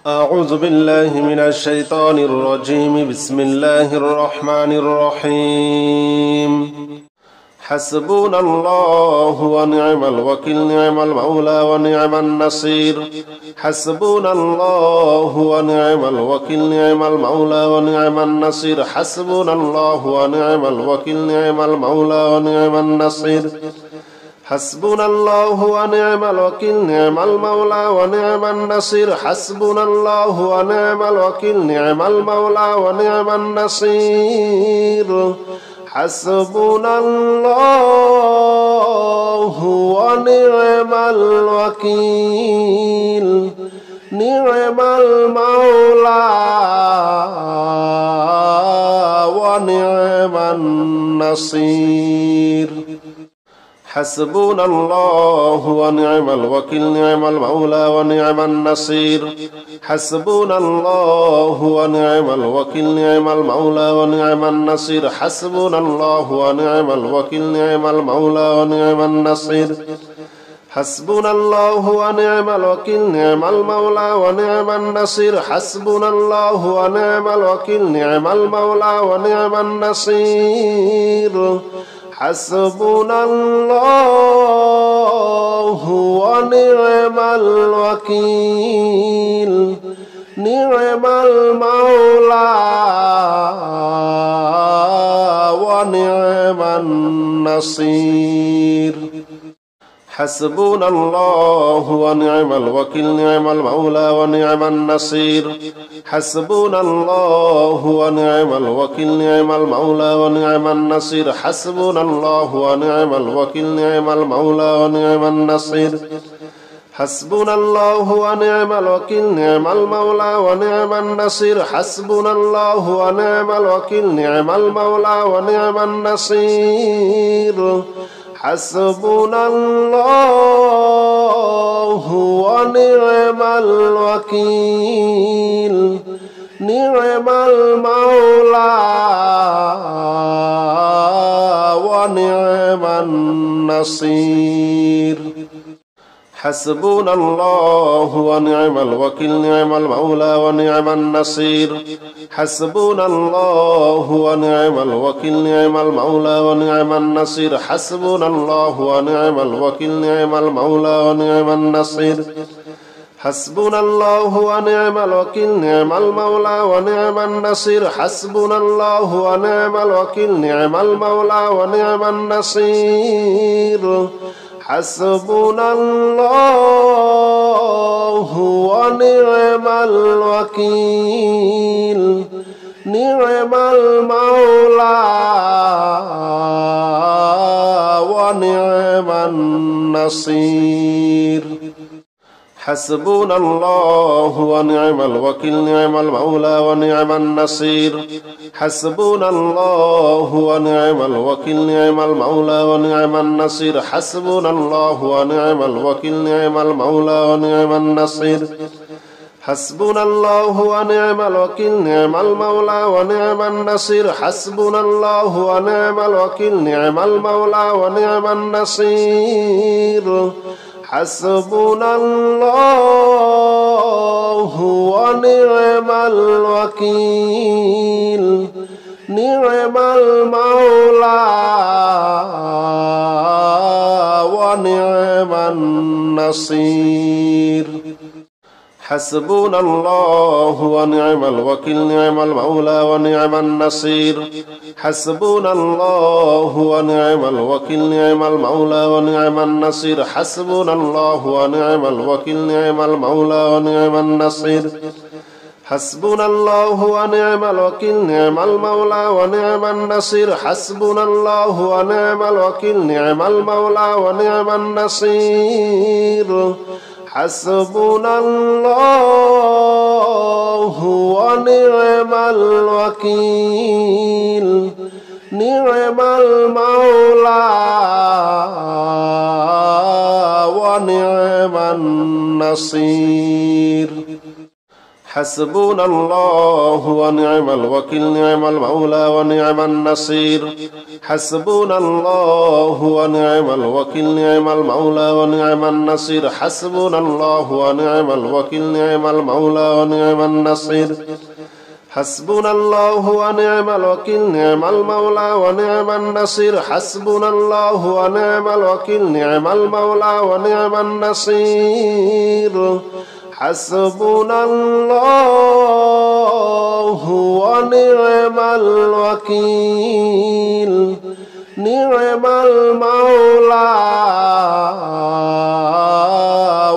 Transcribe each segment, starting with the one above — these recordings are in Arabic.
أعوذ بالله من الشيطان الرجيم. بسم الله الرحمن الرحيم. حسبنا الله ونعم الوكيل، نعم المولى ونعم النصير. حسبنا الله ونعم الوكيل، نعم المولى ونعم النصير. حسبنا الله ونعم الوكيل، نعم المولى ونعم النصير. حسبنا الله ونعم الوكيل، نعم المولى ونعم النصير. حسبنا الله ونعم الوكيل، نعم المولى ونعم النصير. حسبنا الله ونعم الوكيل، نعم المولى ونعم النصير. حسبنا الله ونعم الوكيل، نعم المولى ونعم النصير. حسبنا الله ونعم الوكيل، نعم المولى ونعم النصير. حسبنا الله ونعم الوكيل، نعم المولى ونعم النصير. حسبنا الله ونعم الوكيل، نعم المولى ونعم النصير. حسبنا الله ونعم الوكيل، نعم المولى ونعم النصير. حسبنا الله ونعم الوكيل، نعم المولى ونعم النصير. حسبنا الله ونعم الوكيل، نعم المولى ونعم النصير. حسبنا الله ونعم الوكيل، نعم المولى ونعم النصير. حسبنا الله ونعم الوكيل، نعم المولى ونعم النصير. حسبنا الله ونعم الوكيل، نعم المولى ونعم النصير. حسبنا الله ونعم الوكيل، نعم المولى ونعم النصير. حسبنا الله ونعم الوكيل، نعم المولى ونعم النصير. حسبنا الله ونعم الوكيل، نعم المولى ونعم النصير. حسبنا الله ونعم الوكيل، نعم المولى ونعم النصير. حسبنا الله ونعم الوكيل، نعم المولى ونعم النصير. حسبنا الله ونعم الوكيل، نعم المولى ونعم النصير. حسبنا الله ونعم الوكيل، نعم المولى ونعم النصير. حسبنا الله ونعم الوكيل، نعم المولى ونعم النصير. حسبنا الله ونعم الوكيل، نعم المولى ونعم النصير. حسبنا الله ونعم الوكيل، نعم المولى ونعم النصير. حسبنا الله ونعم الوكيل، نعم المولى ونعم النصير. حسبنا الله ونعم الوكيل، نعم المولى ونعم النصير. حسبنا الله ونعم الوكيل، نعم المولى ونعم النصير. حسبنا الله ونعم الوكيل، نعم المولى ونعم النصير. حسبنا الله ونعم الوكيل، نعم المولى ونعم النصير. حسبنا الله ونعم الوكيل، نعم المولى ونعم النصير. حسبنا الله ونعم الوكيل، نعم المولى ونعم النصير. حسبنا الله ونعم الوكيل، نعم المولى ونعم النصير. حسبنا الله ونعم الوكيل، نعم المولى ونعم النصير. حسبنا الله ونعم الوكيل، نعم المولى ونعم النصير. حسبنا الله ونعم الوكيل نعم المولى ونعم النصير حسبنا الله ونعم الوكيل نعم المولى ونعم النصير حسبنا الله ونعم الوكيل نعم المولى ونعم النصير حسبنا الله ونعم الوكيل نعم المولى ونعم النصير حسبنا الله ونعم الوكيل نعم المولى ونعم النصير حسبنا الله ونعم الوكيل نعم المولى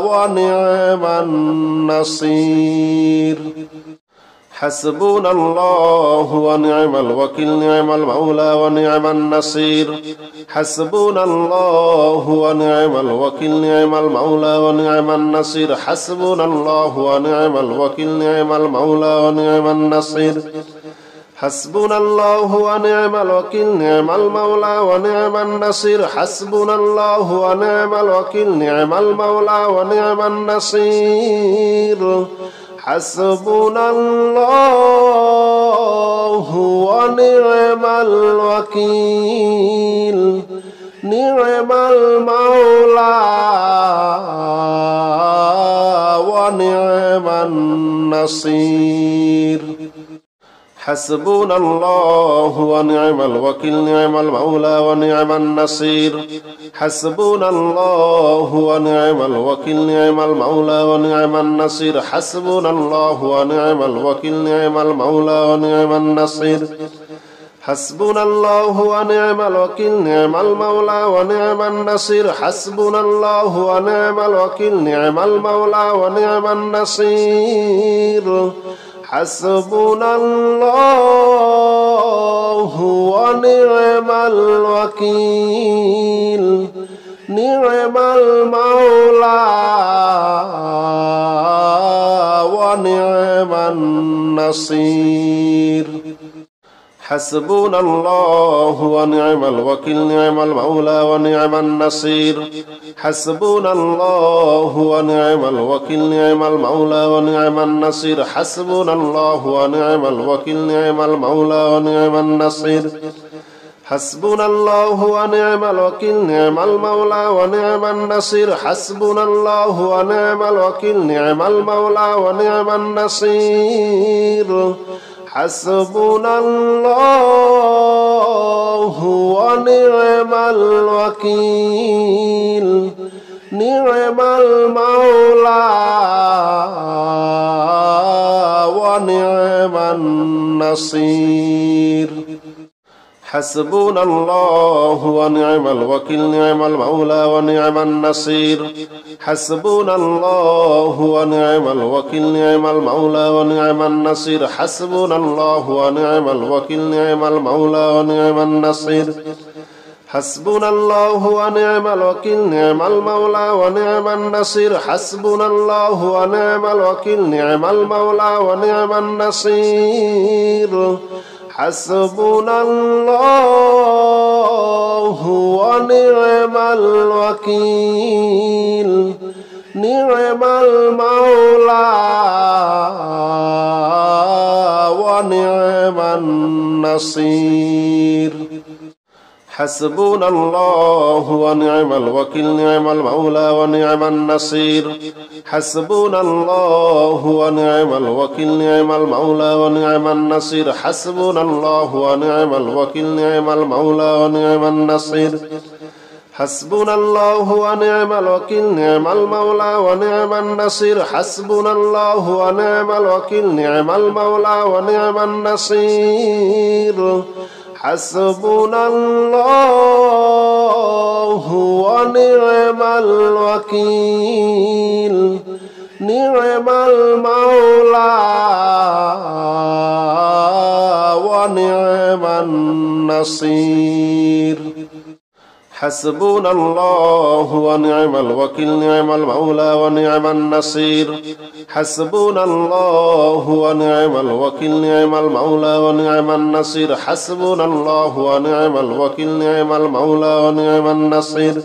ونعم النصير حسبنا الله ونعم الوكيل نعم المولى ونعم النصير حسبنا الله ونعم الوكيل نعم المولى ونعم النصير حسبنا الله ونعم الوكيل نعم المولى ونعم النصير حسبنا الله ونعم الوكيل نعم المولى ونعم النصير حسبنا الله ونعم الوكيل نعم المولى ونعم النصير حسبنا الله ونعم الوكيل نعم المولى ونعم النصير حسبنا الله ونعم الوكيل نعم المولى ونعم النصير حسبنا الله ونعم الوكيل نعم المولى ونعم النصير حسبنا الله ونعم الوكيل نعم المولى ونعم النصير حسبنا الله ونعم الوكيل نعم المولى ونعم النصير حسبنا الله ونعم الوكيل نعم المولى ونعم النصير حسبنا الله ونعم الوكيل نعم المولى ونعم النصير حسبنا الله ونعم الوكيل نعم المولى ونعم النصير حسبنا الله ونعم الوكيل نعم المولى ونعم النصير حسبنا الله ونعم الوكيل نعم المولى ونعم النصير حسبنا الله ونعم الوكيل نعم المولى ونعم النصير حسبنا الله ونعم الوكيل نعم المولى ونعم النصير حسبنا الله ونعم الوكيل نعم المولى ونعم النصير حسبنا الله ونعم الوكيل نعم المولى ونعم النصير حسبنا الله ونعم الوكيل نعم المولى ونعم النصير حسبنا الله ونعم الوكيل نعم المولى ونعم النصير حسبنا الله ونعم الوكيل نعم المولى ونعم النصير حسبنا الله ونعم الوكيل نعم المولى ونعم النصير حسبنا الله ونعم الوكيل نعم المولى ونعم النصير حسبنا الله ونعم الوكيل نعم المولى ونعم النصير حسبنا الله ونعم الوكيل نعم المولى ونعم النصير حسبنا الله ونعم الوكيل نعم المولى ونعم النصير حسبنا الله ونعم الوكيل نعم المولى ونعم النصير حسبنا الله ونعم الوكيل نعم المولى ونعم النصير حسبنا الله ونعم الوكيل نعم المولى ونعم النصير حسبنا الله ونعم الوكيل نعم المولى ونعم النصير حسبنا الله ونعم الوكيل نعم المولى ونعم النصير حسبنا الله ونعم الوكيل نعم المولى ونعم النصير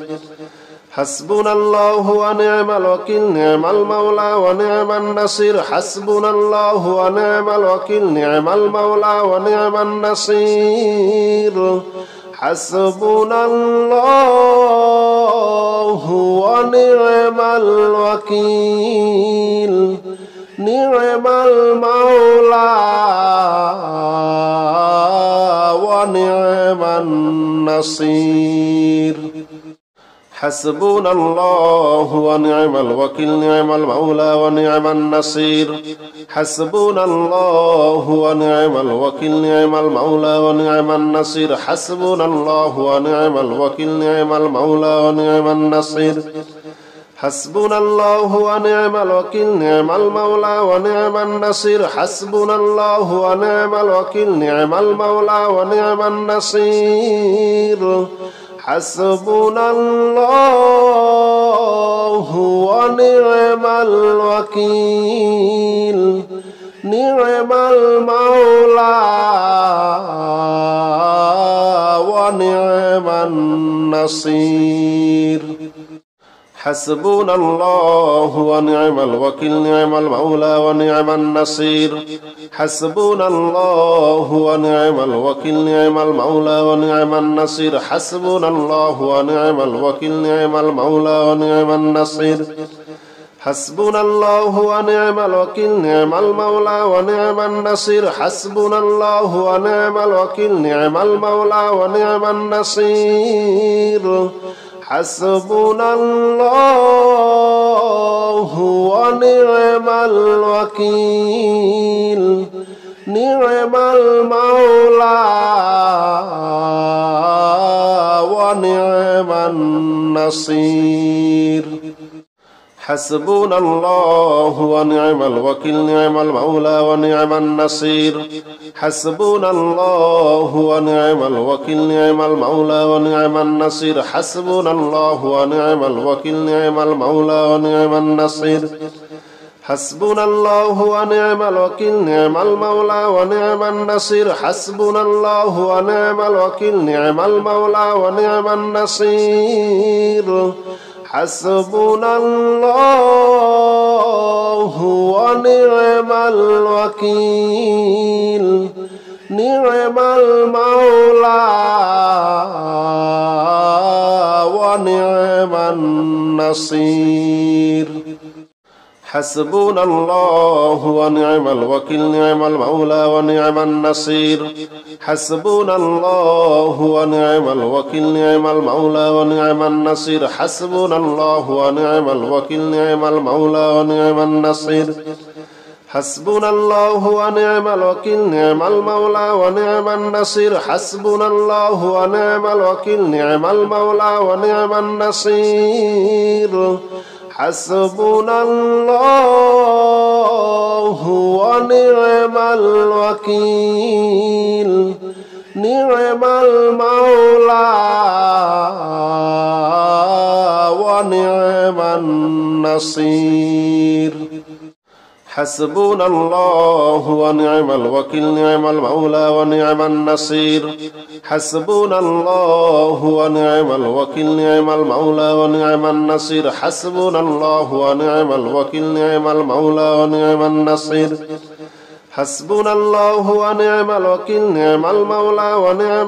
حسبنا الله ونعم الوكيل نعم المولى ونعم النصير حسبنا الله ونعم الوكيل نعم المولى ونعم النصير حسبنا الله ونعم الوكيل نعم المولى ونعم النصير حسبنا الله ونعم الوكيل نعم المولى ونعم النصير حسبنا الله ونعم الوكيل نعم المولى ونعم النصير حسبنا الله ونعم الوكيل نعم المولى ونعم النصير حسبنا الله ونعم الوكيل نعم المولى ونعم النصير حسبنا الله ونعم الوكيل نعم المولى ونعم النصير حسبنا الله ونعم الوكيل نعم المولى ونعم النصير حسبنا الله ونعم الوكيل نعم المولى ونعم النصير حسبنا الله ونعم الوكيل نعم المولى ونعم النصير حسبنا الله ونعم الوكيل نعم المولى ونعم النصير حسبنا الله ونعم الوكيل نعم المولى ونعم النصير حسبنا الله ونعم الوكيل نعم المولى ونعم النصير حسبنا الله ونعم الوكيل نعم المولى ونعم النصير حسبنا الله ونعم الوكيل نعم المولى ونعم النصير حسبنا الله ونعم الوكيل نعم المولى ونعم النصير حسبنا الله ونعم الوكيل نعم المولى ونعم النصير حسبنا الله ونعم الوكيل نعم المولى ونعم النصير حسبنا الله ونعم الوكيل نعم المولى ونعم النصير حسبنا الله ونعم الوكيل نعم المولى ونعم النصير حسبنا الله ونعم الوكيل نعم المولى ونعم النصير حسبنا الله ونعم الوكيل نعم المولى ونعم النصير حسبنا الله ونعم الوكيل نعم المولى ونعم النصير حسبنا الله ونعم الوكيل نعم المولى ونعم النصير حسبنا الله ونعم الوكيل نعم المولى ونعم النصير حسبنا الله ونعم الوكيل نعم المولى ونعم النصير حسبنا الله ونعم الوكيل نعم المولى ونعم النصير حسبنا الله ونعم الوكيل نعم المولى ونعم النصير حسبنا الله ونعم الوكيل نعم المولى ونعم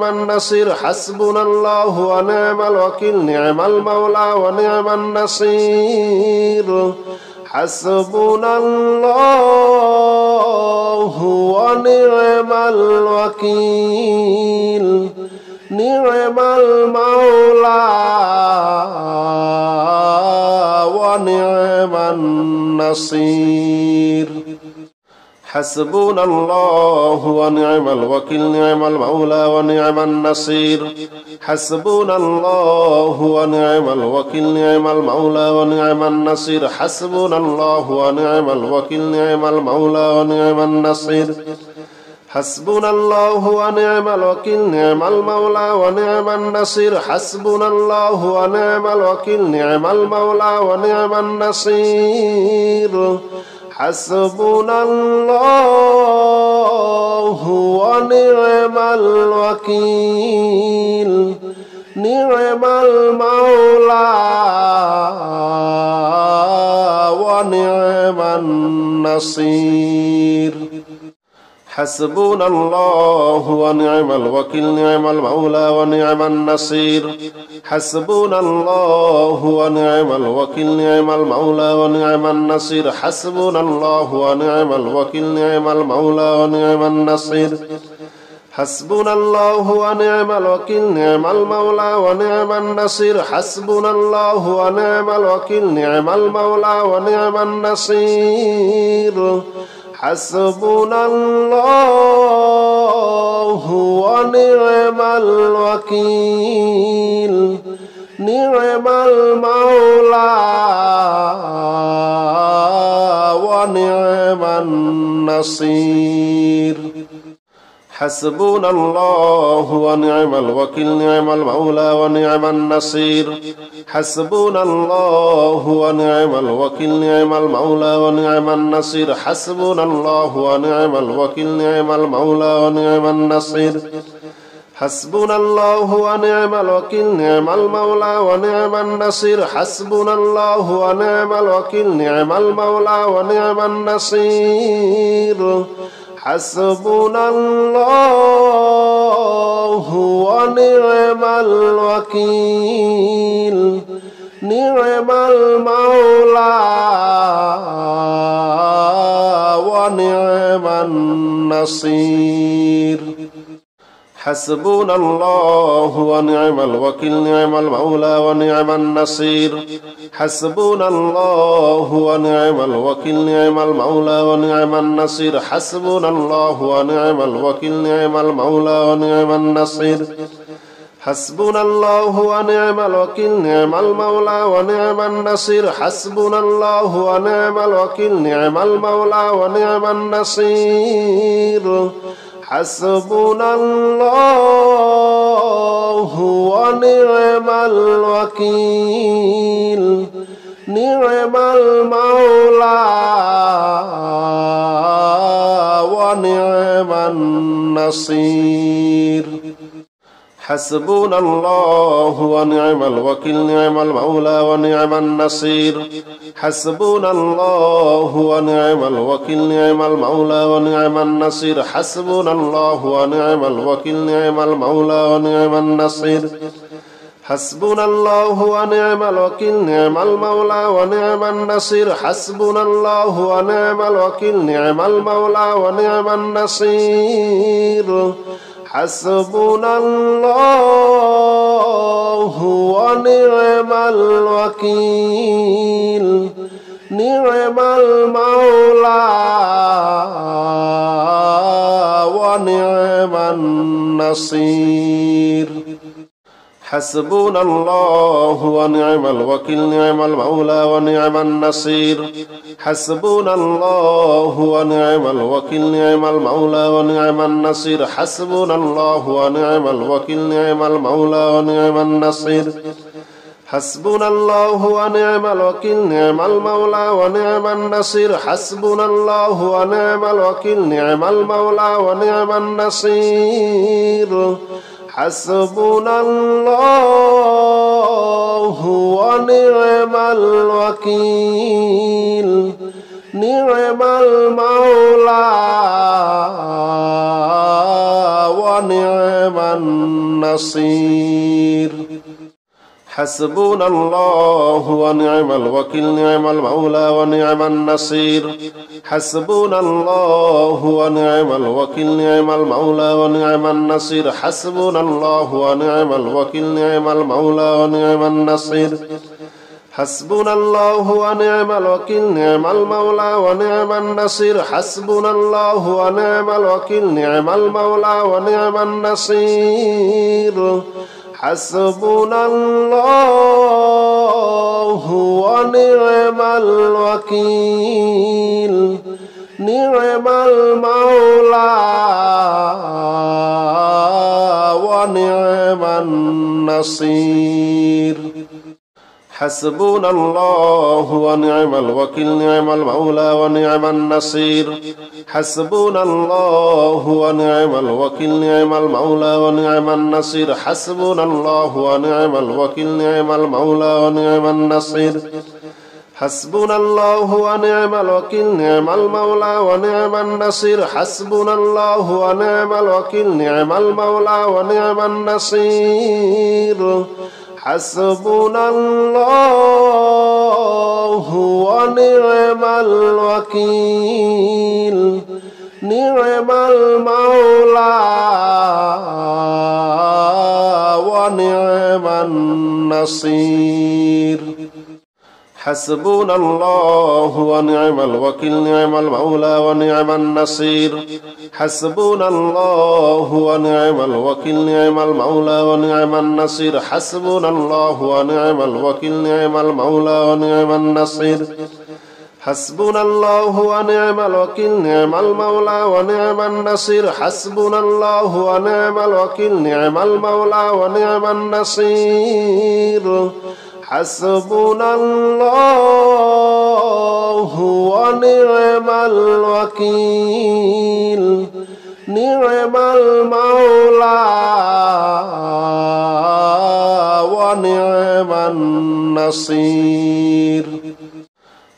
النصير حسبنا الله ونعم الوكيل نعم المولى ونعم النصير حسبنا الله ونعم الوكيل نعم المولى ونعم النصير حسبنا الله ونعم الوكيل نعم المولى ونعم النصير حسبنا الله ونعم الوكيل نعم المولى ونعم النصير حسبنا الله ونعم الوكيل نعم المولى ونعم النصير حسبنا الله ونعم الوكيل نعم المولى ونعم النصير حسبنا الله ونعم الوكيل نعم المولى ونعم النصير حسبنا الله ونعم الوكيل نعم المولى ونعم النصير حسبنا الله ونعم الوكيل نعم المولى ونعم النصير حسبنا الله ونعم الوكيل نعم المولى ونعم النصير حسبنا الله ونعم الوكيل نعم المولى ونعم النصير حسبنا الله ونعم الوكيل نعم المولى ونعم النصير حسبنا الله ونعم الوكيل نعم المولى ونعم النصير حسبنا الله ونعم الوكيل نعم المولى ونعم النصير حسبنا الله ونعم الوكيل نعم المولى ونعم النصير حسبنا الله ونعم الوكيل نعم المولى ونعم النصير حسبنا الله ونعم الوكيل نعم المولى ونعم النصير حسبنا الله ونعم الوكيل نعم المولى ونعم النصير حسبنا الله ونعم الوكيل نعم المولى ونعم النصير حسبنا الله ونعم الوكيل نعم المولى ونعم النصير حسبنا الله ونعم الوكيل نعم المولى ونعم النصير حسبنا الله ونعم الوكيل نعم المولى ونعم النصير حسبنا الله ونعم الوكيل نعم المولى ونعم النصير حسبنا الله ونعم الوكيل نعم المولى ونعم النصير حسبنا الله ونعم الوكيل نعم المولى ونعم النصير حسبنا الله ونعم الوكيل نعم المولى ونعم النصير حسبنا الله ونعم الوكيل نعم المولى ونعم النصير حسبنا الله ونعم الوكيل نعم المولى ونعم النصير حسبنا الله ونعم الوكيل نعم المولى ونعم النصير حسبنا الله ونعم الوكيل نعم المولى ونعم النصير حسبنا الله ونعم الوكيل نعم المولى ونعم النصير حسبنا الله ونعم الوكيل نعم المولى ونعم النصير حسبنا الله ونعم الوكيل نعم المولى ونعم النصير حسبنا الله ونعم الوكيل نعم المولى ونعم النصير حسبنا الله ونعم الوكيل نعم المولى ونعم النصير حسبنا الله ونعم الوكيل نعم المولى ونعم النصير حسبنا الله ونعم الوكيل نعم المولى ونعم النصير حسبنا الله ونعم الوكيل نعم المولى ونعم النصير حسبنا الله ونعم الوكيل نعم المولى ونعم النصير حسبنا الله ونعم الوكيل نعم المولى ونعم النصير حسبنا الله ونعم الوكيل نعم المولى ونعم النصير حسبنا الله ونعم الوكيل نعم المولى ونعم النصير حسبنا الله ونعم الوكيل نعم المولى ونعم النصير حسبنا الله ونعم الوكيل نعم المولى ونعم النصير حسبنا الله ونعم الوكيل نعم المولى ونعم النصير حسبنا الله ونعم الوكيل نعم المولى ونعم النصير حسبنا الله ونعم الوكيل نعم المولى ونعم النصير حسبنا الله ونعم الوكيل نعم المولى ونعم النصير حسبنا الله ونعم الوكيل نعم المولى ونعم النصير حسبنا الله ونعم الوكيل نعم المولى ونعم النصير حسبنا الله ونعم الوكيل نعم المولى ونعم النصير حسبنا الله ونعم الوكيل نعم المولى ونعم النصير حسبنا الله ونعم الوكيل نعم المولى ونعم النصير حسبنا الله ونعم الوكيل نعم المولى ونعم النصير حسبنا الله ونعم الوكيل نعم المولى ونعم النصير حسبنا الله ونعم الوكيل نعم المولى ونعم النصير حسبنا الله ونعم الوكيل نعم المولى ونعم النصير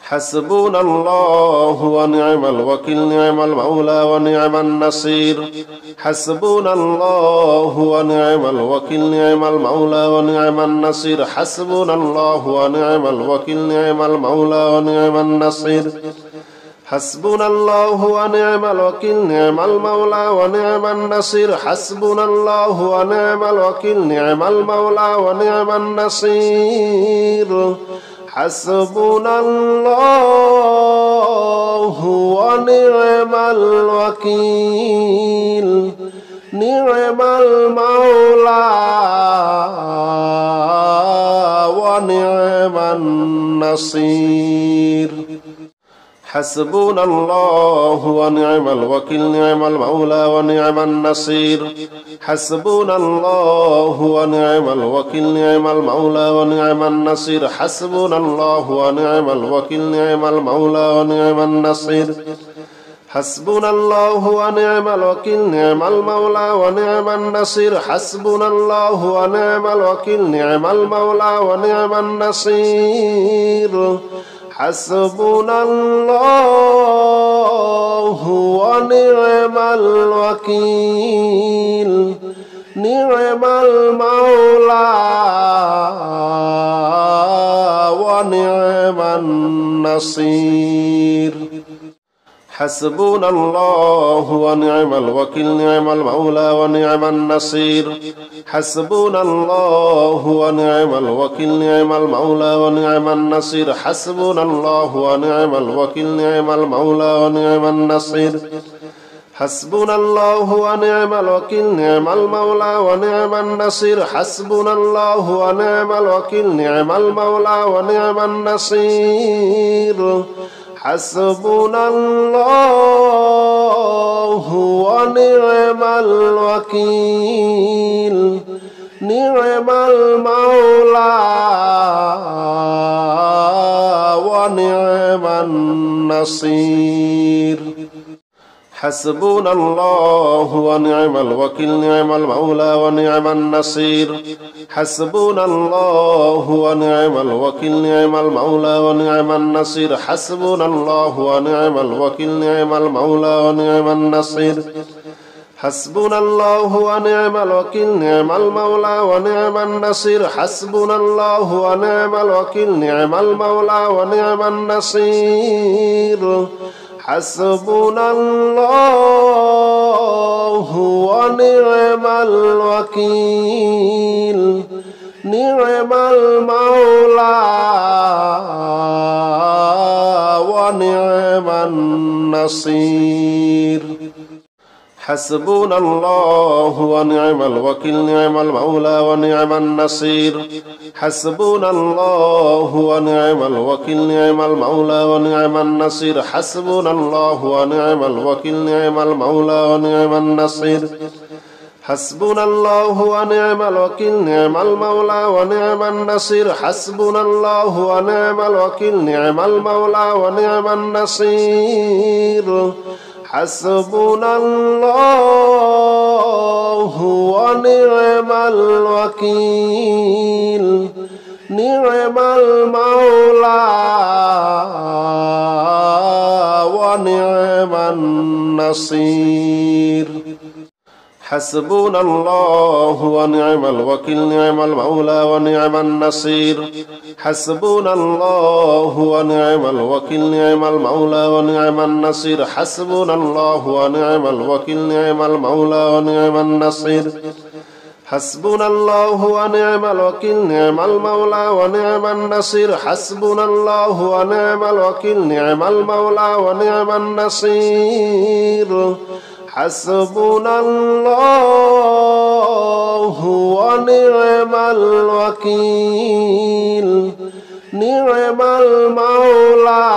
حسبنا الله ونعم الوكيل نعم المولى ونعم النصير حسبنا الله ونعم الوكيل نعم المولى ونعم النصير حسبنا الله ونعم الوكيل نعم المولى ونعم النصير حسبنا الله ونعم الوكيل نعم المولى ونعم النصير حسبنا الله ونعم الوكيل نعم المولى ونعم النصير حسبنا الله ونعم الوكيل نعم المولى ونعم النصير حسبنا الله ونعم الوكيل نعم المولى ونعم النصير حسبنا الله ونعم الوكيل نعم المولى ونعم النصير حسبنا الله ونعم الوكيل نعم المولى ونعم النصير حسبنا الله ونعم الوكيل نعم المولى ونعم النصير حسبنا الله ونعم الوكيل نعم المولى ونعم النصير حسبنا الله ونعم الوكيل نعم المولى ونعم النصير حسبنا الله ونعم الوكيل نعم المولى ونعم النصير حسبنا الله ونعم الوكيل نعم المولى ونعم النصير حسبنا الله ونعم الوكيل نعم المولى ونعم النصير حسبنا الله ونعم الوكيل نعم المولى ونعم النصير حسبنا الله ونعم الوكيل نعم المولى ونعم النصير حسبنا الله ونعم الوكيل نعم المولى ونعم النصير حسبنا الله ونعم الوكيل نعم المولى ونعم النصير حسبنا الله ونعم الوكيل نعم المولى ونعم النصير حسبنا الله ونعم الوكيل نعم المولى ونعم النصير حسبنا الله ونعم الوكيل نعم المولى ونعم النصير حسبنا الله ونعم الوكيل نعم المولى ونعم النصير حسبنا الله ونعم الوكيل نعم المولى ونعم النصير حسبنا الله ونعم الوكيل نعم المولى ونعم النصير حسبنا الله ونعم الوكيل نعم المولى ونعم النصير حسبنا الله ونعم الوكيل نعم المولى ونعم النصير حسبنا الله ونعم الوكيل نعم المولى ونعم النصير حسبنا الله ونعم الوكيل نعم المولى ونعم النصير حسبنا الله ونعم الوكيل نعم المولى ونعم النصير حسبنا الله ونعم الوكيل نعم المولى ونعم النصير حسبنا الله ونعم الوكيل نعم المولى ونعم النصير حسبنا الله ونعم الوكيل نعم المولى ونعم النصير حسبنا الله ونعم الوكيل نعم المولى ونعم النصير حسبنا الله ونعم الوكيل نعم المولى ونعم النصير حسبنا الله ونعم الوكيل نعم المولى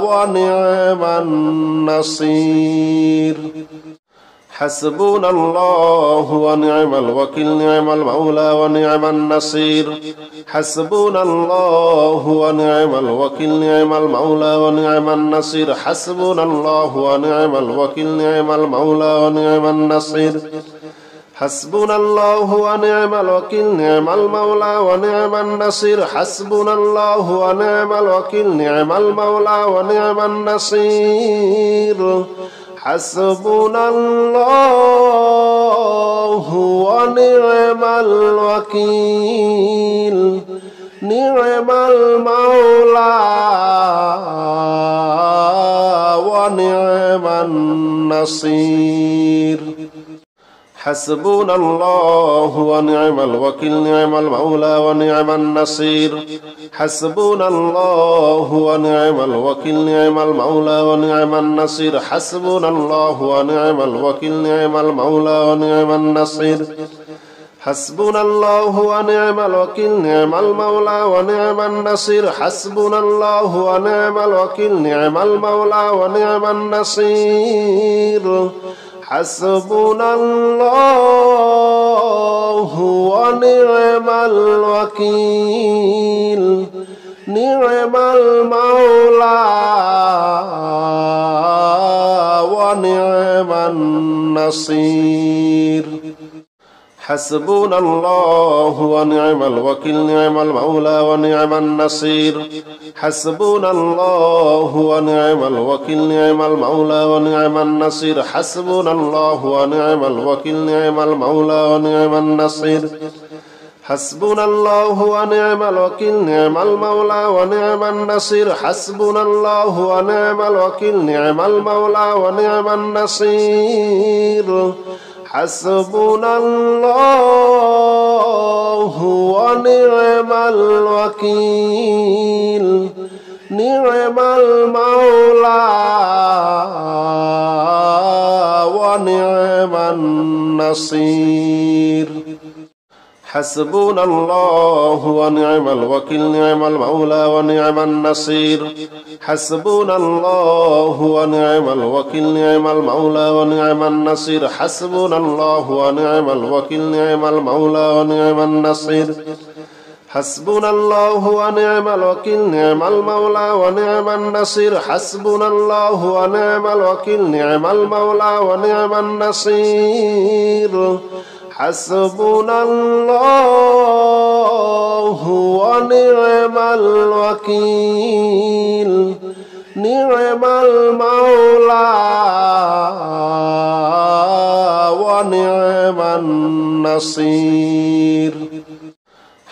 ونعم النصير حسبنا الله ونعم الوكيل نعم المولى ونعم النصير حسبنا الله ونعم الوكيل نعم المولى ونعم النصير حسبنا الله ونعم الوكيل نعم المولى ونعم النصير حسبنا الله ونعم الوكيل نعم المولى ونعم النصير حسبنا الله ونعم الوكيل نعم المولى ونعم النصير حسبنا الله ونعم الوكيل نعم المولى ونعم النصير حسبنا الله ونعم الوكيل نعم المولى ونعم النصير حسبنا الله ونعم الوكيل نعم المولى ونعم النصير حسبنا الله ونعم الوكيل نعم المولى ونعم النصير حسبنا الله ونعم الوكيل نعم المولى ونعم النصير حسبنا الله ونعم الوكيل نعم المولى ونعم النصير حسبنا الله ونعم الوكيل نعم المولى ونعم النصير حسبنا الله ونعم الوكيل نعم المولى ونعم النصير حسبنا الله ونعم الوكيل نعم المولى ونعم النصير حسبنا الله ونعم الوكيل نعم المولى ونعم النصير حسبنا الله ونعم الوكيل نعم المولى ونعم النصير حسبنا الله ونعم الوكيل نعم المولى ونعم النصير حسبنا الله ونعم الوكيل نعم المولى ونعم النصير حسبنا الله ونعم الوكيل نعم المولى ونعم النصير حسبنا الله ونعم الوكيل نعم المولى ونعم النصير حسبنا الله ونعم الوكيل نعم المولى ونعم النصير حسبنا الله ونعم الوكيل نعم المولى ونعم النصير حسبنا الله ونعم الوكيل نعم المولى ونعم النصير حسبنا الله ونعم الوكيل نعم المولى ونعم النصير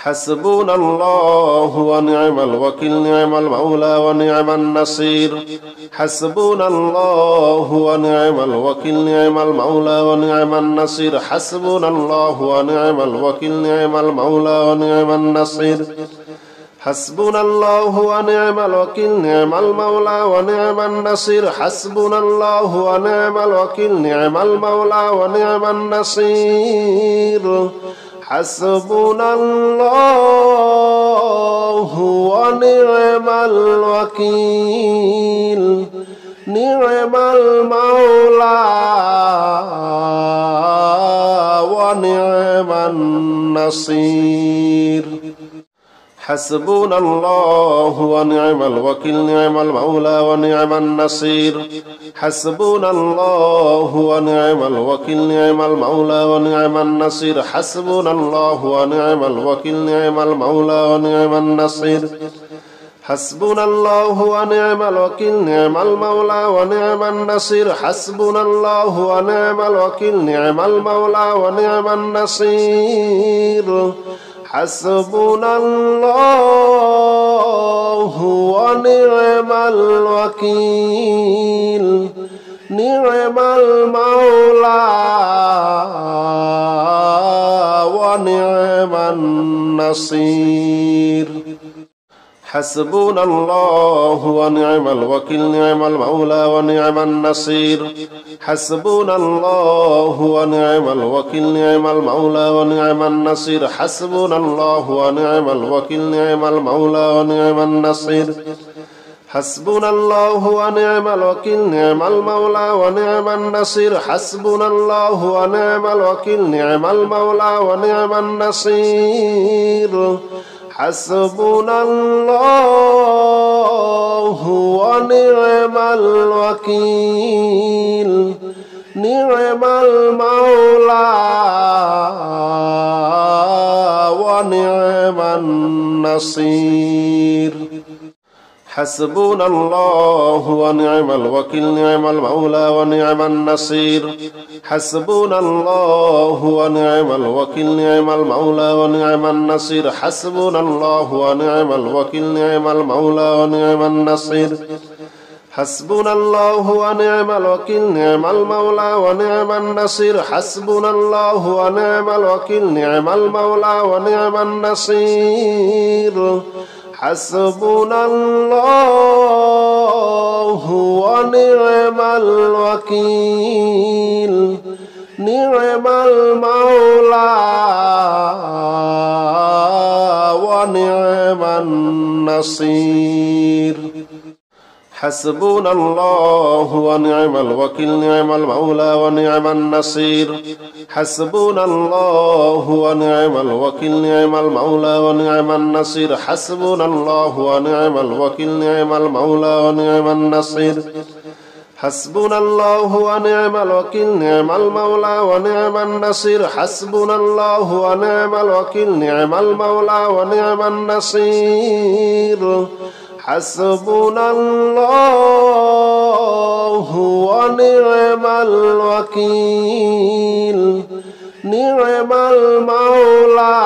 حسبنا الله ونعم الوكيل نعم المولى ونعم النصير حسبنا الله ونعم الوكيل نعم المولى ونعم النصير حسبنا الله ونعم الوكيل نعم المولى ونعم النصير حسبنا الله ونعم الوكيل نعم المولى ونعم النصير حسبنا الله ونعم الوكيل نعم المولى ونعم النصير حسبنا الله ونعم الوكيل نعم المولى النصير حسبنا الله ونعم الوكيل نعم المولى ونعم النصير حسبنا الله ونعم الوكيل نعم المولى ونعم النصير حسبنا الله ونعم الوكيل نعم المولى ونعم النصير حسبنا الله ونعم الوكيل نعم المولى ونعم النصير حسبنا الله ونعم الوكيل نعم المولى ونعم النصير حسبنا الله ونعم الوكيل نعم المولى ونعم النصير حسبنا الله ونعم الوكيل نعم المولى ونعم النصير حسبنا الله ونعم الوكيل نعم المولى ونعم النصير حسبنا الله ونعم الوكيل نعم المولى ونعم النصير حسبنا الله ونعم الوكيل نعم المولى ونعم النصير حسبنا الله ونعم الوكيل نعم المولى ونعم النصير حسبنا الله ونعم الوكيل نعم المولى ونعم النصير حسبنا الله ونعم الوكيل نعم المولى ونعم النصير حسبنا الله ونعم الوكيل نعم المولى ونعم النصير حسبنا الله ونعم الوكيل نعم المولى ونعم النصير حسبنا الله ونعم الوكيل نعم المولى ونعم النصير حسبنا الله ونعم الوكيل نعم المولى ونعم النصير حسبنا الله ونعم الوكيل نعم المولى ونعم النصير حسبنا الله ونعم الوكيل نعم المولى ونعم النصير حسبنا الله ونعم الوكيل نعم المولى ونعم النصير حسبنا الله ونعم الوكيل نعم المولى ونعم النصير حسبنا الله ونعم الوكيل نعم المولى ونعم النصير حسبنا الله ونعم الوكيل نعم المولى ونعم النصير حسبنا الله ونعم الوكيل نعم المولى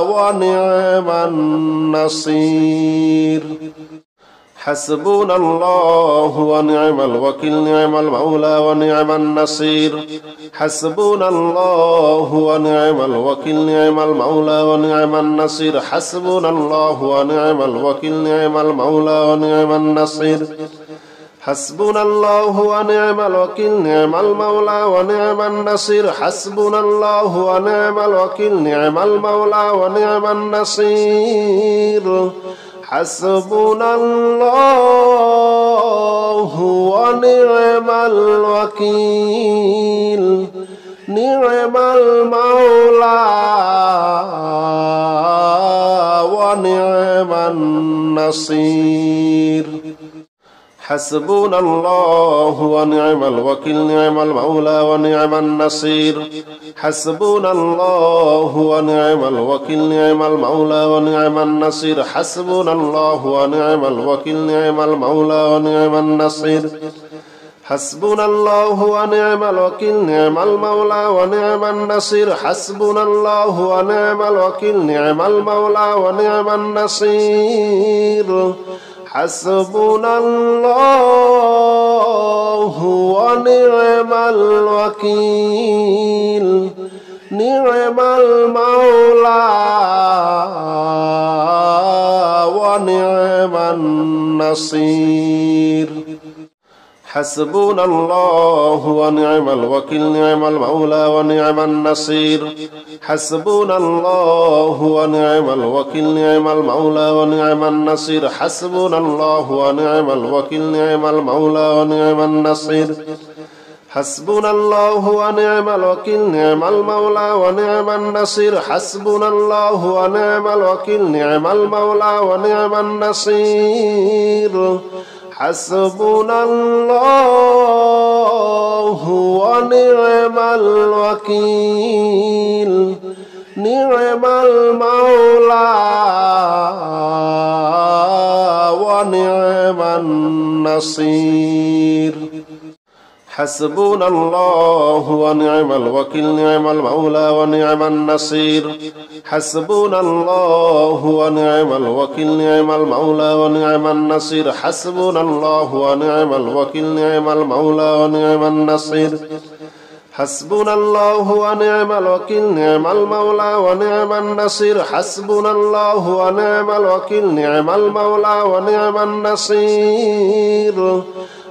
ونعم النصير حسبنا الله ونعم الوكيل نعم المولى ونعم النصير حسبنا الله ونعم الوكيل نعم المولى ونعم النصير حسبنا الله ونعم الوكيل نعم المولى ونعم النصير حسبنا الله ونعم الوكيل نعم المولى ونعم النصير حسبنا الله ونعم الوكيل نعم المولى ونعم النصير حسبنا الله ونعم الوكيل نعم المولى ونعم النصير حسبنا الله ونعم الوكيل نعم المولى ونعم النصير حسبنا الله ونعم الوكيل نعم المولى ونعم النصير حسبنا الله ونعم الوكيل نعم المولى ونعم النصير حسبنا الله ونعم الوكيل نعم المولى ونعم النصير حسبنا الله ونعم الوكيل نعم المولى ونعم النصير حسبنا الله ونعم الوكيل نعم المولى ونعم النصير حسبنا الله ونعم الوكيل نعم المولى ونعم النصير حسبنا الله ونعم الوكيل نعم المولى ونعم النصير حسبنا الله ونعم الوكيل نعم المولى ونعم النصير حسبنا الله ونعم الوكيل نعم المولى ونعم النصير حسبنا الله ونعم الوكيل نعم المولى ونعم النصير حسبنا الله ونعم الوكيل نعم المولى ونعم النصير حسبنا الله ونعم الوكيل نعم المولى ونعم النصير حسبنا الله ونعم الوكيل نعم المولى ونعم النصير حسبنا الله ونعم الوكيل نعم المولى ونعم النصير حسبنا الله ونعم الوكيل نعم المولى ونعم النصير حسبنا الله ونعم الوكيل نعم المولى ونعم النصير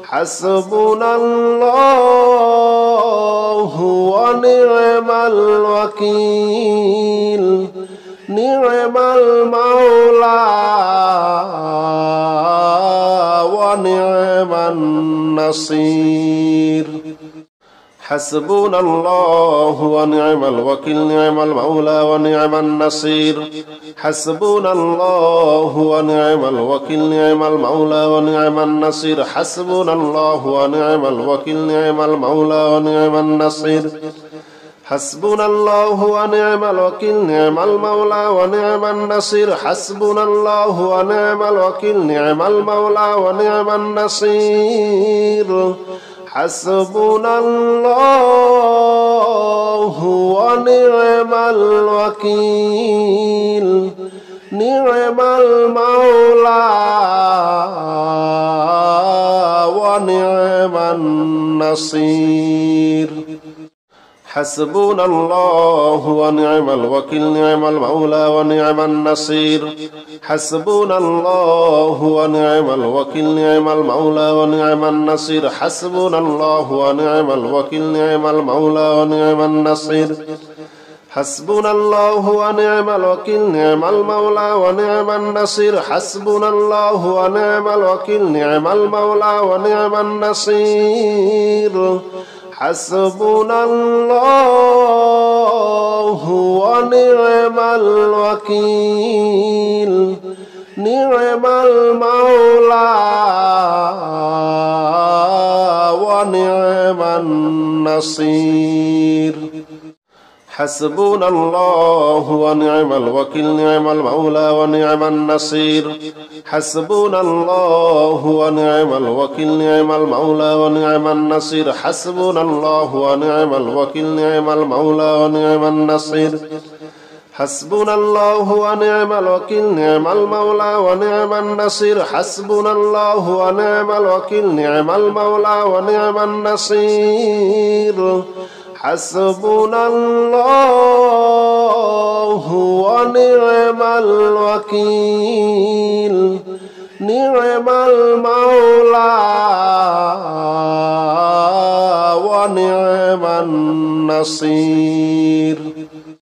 حسبنا الله ونعم الوكيل نعم المولى ونعم النصير حسبنا الله ونعم الوكيل نعم المولى ونعم النصير حسبنا الله ونعم الوكيل نعم المولى ونعم النصير حسبنا الله ونعم الوكيل نعم المولى ونعم النصير حسبنا الله ونعم الوكيل نعم المولى ونعم النصير حسبنا الله ونعم الوكيل نعم المولى ونعم النصير حسبنا الله ونعم الوكيل نعم المولى ونعم النصير حسبنا الله ونعم الوكيل نعم المولى ونعم النصير حسبنا الله ونعم الوكيل نعم المولى ونعم النصير حسبنا الله ونعم الوكيل نعم المولى ونعم النصير حسبنا الله ونعم الوكيل نعم المولى ونعم النصير حسبنا الله ونعم الوكيل نعم المولى ونعم النصير حسبنا الله ونعم الوكيل نعم المولى ونعم النصير حسبنا الله ونعم الوكيل نعم المولى ونعم النصير حسبنا الله ونعم الوكيل نعم المولى ونعم النصير حسبنا الله ونعم الوكيل نعم المولى ونعم النصير حسبنا الله ونعم الوكيل نعم المولى ونعم النصير حسبنا الله ونعم الوكيل نعم المولى ونعم النصير حسبنا الله ونعم الوكيل نعم المولى ونعم النصير